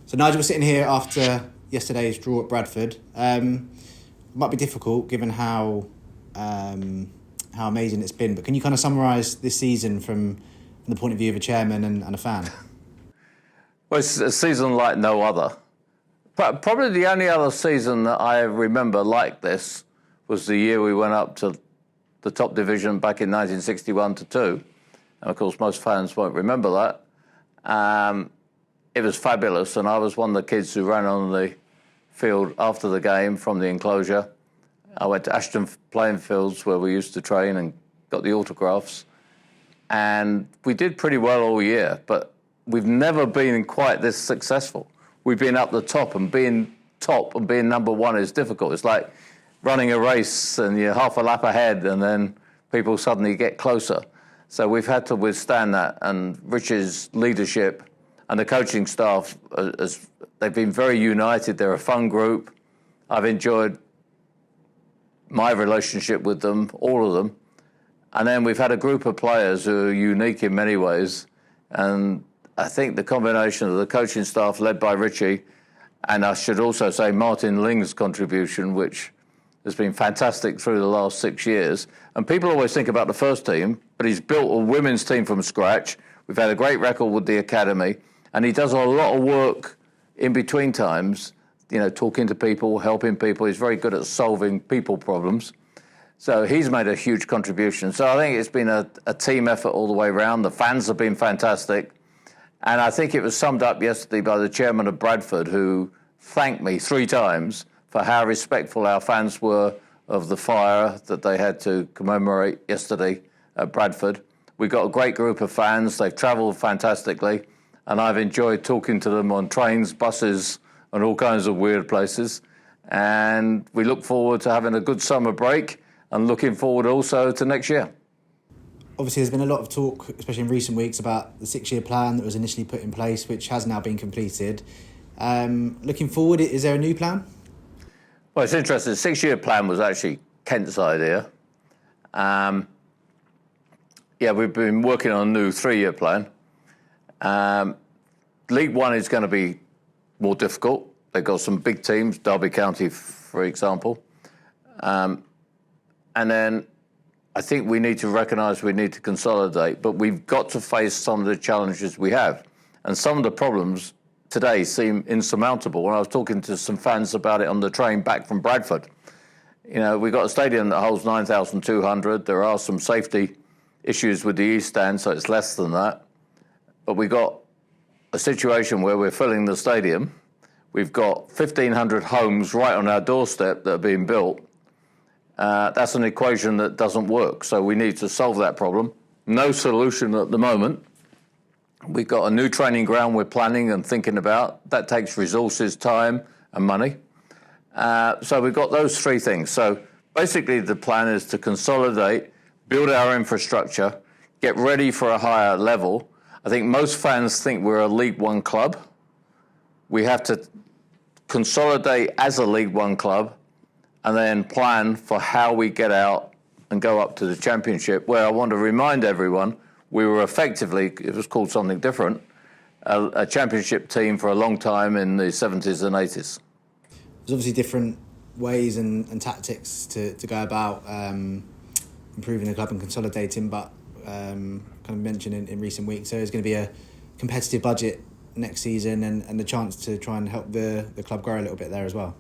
So Nigel, we're sitting here after yesterday's draw at Bradford. It might be difficult given how amazing it's been, but can you kind of summarise this season from the point of view of a chairman and a fan? Well, it's a season like no other. But probably the only other season that I remember like this was the year we went up to the top division back in 1961-2. And of course, most fans won't remember that. It was fabulous, and I was one of the kids who ran on the field after the game from the enclosure. I went to Ashton playing fields where we used to train and got the autographs. And we did pretty well all year, but we've never been quite this successful. We've been up the top, and being top and being number one is difficult. It's like running a race and you're half a lap ahead and then people suddenly get closer. So we've had to withstand that, and Rich's leadership and the coaching staff, they've been very united. They're a fun group. I've enjoyed my relationship with them, all of them. And then we've had a group of players who are unique in many ways. And I think the combination of the coaching staff led by Richie, and I should also say Martin Ling's contribution, which has been fantastic through the last 6 years. And people always think about the first team, but he's built a women's team from scratch. We've had a great record with the academy, and he does a lot of work in between times, you know, talking to people, helping people. He's very good at solving people problems. So he's made a huge contribution. So I think it's been a team effort all the way around. The fans have been fantastic. And I think it was summed up yesterday by the chairman of Bradford, who thanked me 3 times for how respectful our fans were of the fire that they had to commemorate yesterday at Bradford. We got a great group of fans. They've travelled fantastically, and I've enjoyed talking to them on trains, buses, and all kinds of weird places. And we look forward to having a good summer break and looking forward also to next year. Obviously, there's been a lot of talk, especially in recent weeks, about the 6-year plan that was initially put in place, which has now been completed. Looking forward, is there a new plan? Well, it's interesting. The 6-year plan was actually Kent's idea. We've been working on a new 3-year plan. League One is going to be more difficult. They've got some big teams, Derby County, for example. And then I think we need to recognise we need to consolidate, but we've got to face some of the challenges we have. And some of the problems today seem insurmountable. When I was talking to some fans about it on the train back from Bradford, you know, we've got a stadium that holds 9,200. There are some safety issues with the East Stand, so it's less than that. But we've got a situation where we're filling the stadium. We've got 1,500 homes right on our doorstep that are being built. That's an equation that doesn't work, so we need to solve that problem. No solution at the moment. We've got a new training ground we're planning and thinking about. That takes resources, time, and money. So we've got those 3 things. So basically the plan is to consolidate, build our infrastructure, get ready for a higher level. I think most fans think we're a League One club. We have to consolidate as a League One club and then plan for how we get out and go up to the Championship, where I want to remind everyone we were effectively, it was called something different, a Championship team for a long time in the 70s and 80s. There's obviously different ways and tactics to go about improving the club and consolidating, but kind of mentioned in recent weeks, so there's going to be a competitive budget next season and the chance to try and help the club grow a little bit there as well.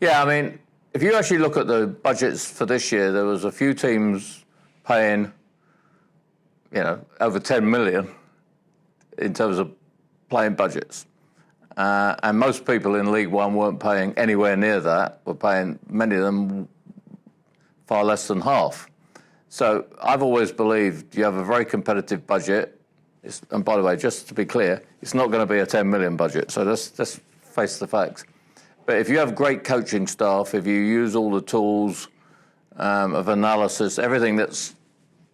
Yeah, I mean, if you actually look at the budgets for this year, there was a few teams paying, you know, over 10 million in terms of playing budgets. And most people in League One weren't paying anywhere near that, were paying, many of them, far less than half. So I've always believed you have a very competitive budget. And by the way, just to be clear, it's not going to be a 10 million budget. So let's face the facts. But if you have great coaching staff, if you use all the tools of analysis, everything that's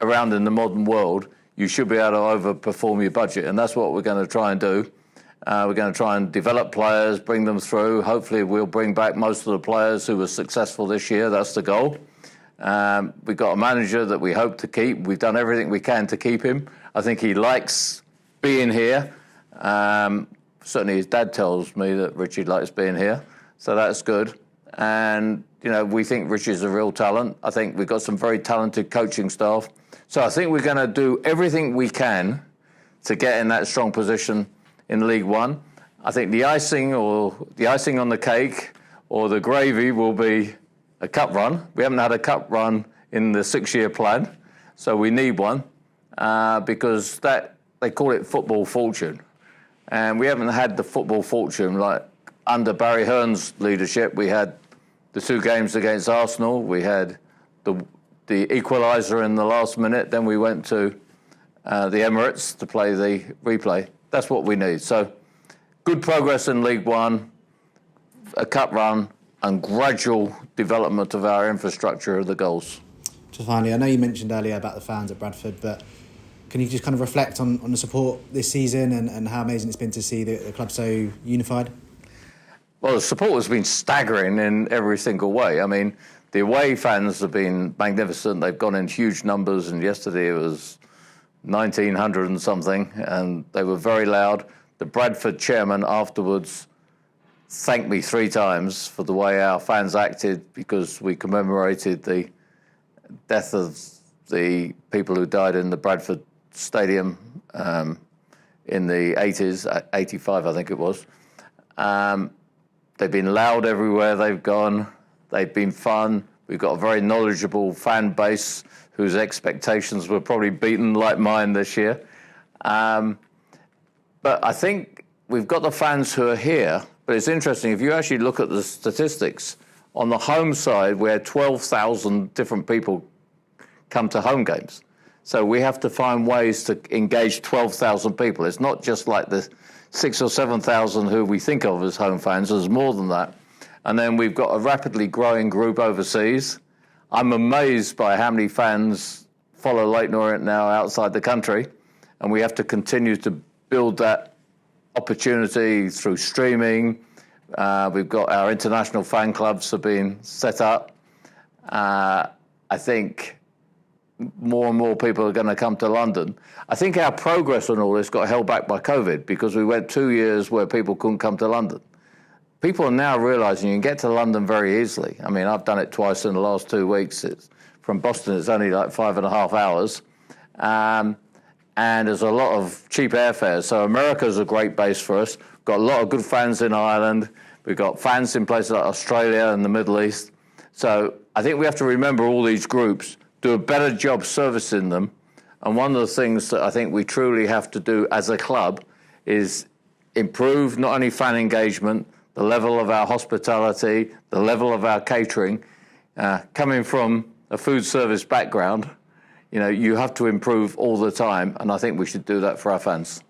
around in the modern world, you should be able to overperform your budget. And that's what we're going to try and do. We're going to try and develop players, bring them through. Hopefully we'll bring back most of the players who were successful this year. That's the goal. We've got a manager that we hope to keep. We've done everything we can to keep him. I think he likes being here. certainly his dad tells me that Richie likes being here, so that's good. And, we think Richie's a real talent. I think we've got some very talented coaching staff. So I think we're going to do everything we can to get in that strong position in League One. I think the icing on the cake or the gravy will be a cup run. We haven't had a cup run in the 6-year plan, so we need one because they call it football fortune. And we haven't had the football fortune like under Barry Hearn's leadership. We had the 2 games against Arsenal. We had the equaliser in the last minute. Then we went to the Emirates to play the replay. That's what we need. So good progress in League One, a cup run, and gradual development of our infrastructure are the goals. Just finally, I know you mentioned earlier about the fans at Bradford, but can you just kind of reflect on the support this season and how amazing it's been to see the club so unified? Well, the support has been staggering in every single way. I mean, the away fans have been magnificent. They've gone in huge numbers, and yesterday it was 1,900 and something, and they were very loud. The Bradford chairman afterwards thanked me 3 times for the way our fans acted because we commemorated the death of the people who died in the Bradford Stadium in the 80s, 85 I think it was. They've been loud everywhere they've gone. They've been fun. We've got a very knowledgeable fan base whose expectations were probably beaten like mine this year. But I think we've got the fans who are here. But it's interesting, if you actually look at the statistics, on the home side, we had 12,000 different people come to home games. So we have to find ways to engage 12,000 people. It's not just like the 6,000 or 7,000 who we think of as home fans. There's more than that. And then we've got a rapidly growing group overseas. I'm amazed by how many fans follow Leyton Orient now outside the country. And we have to continue to build that opportunity through streaming. We've got our international fan clubs have been set up. I think more and more people are going to come to London. I think our progress on all this got held back by COVID because we went 2 years where people couldn't come to London. People are now realising you can get to London very easily. I mean, I've done it twice in the last 2 weeks. From Boston, it's only like 5.5 hours. And there's a lot of cheap airfares. So America's a great base for us. We've got a lot of good fans in Ireland. We've got fans in places like Australia and the Middle East. So I think we have to remember all these groups, do a better job servicing them. And one of the things that I think we truly have to do as a club is improve not only fan engagement, the level of our hospitality, the level of our catering. Coming from a food service background, you have to improve all the time, and I think we should do that for our fans.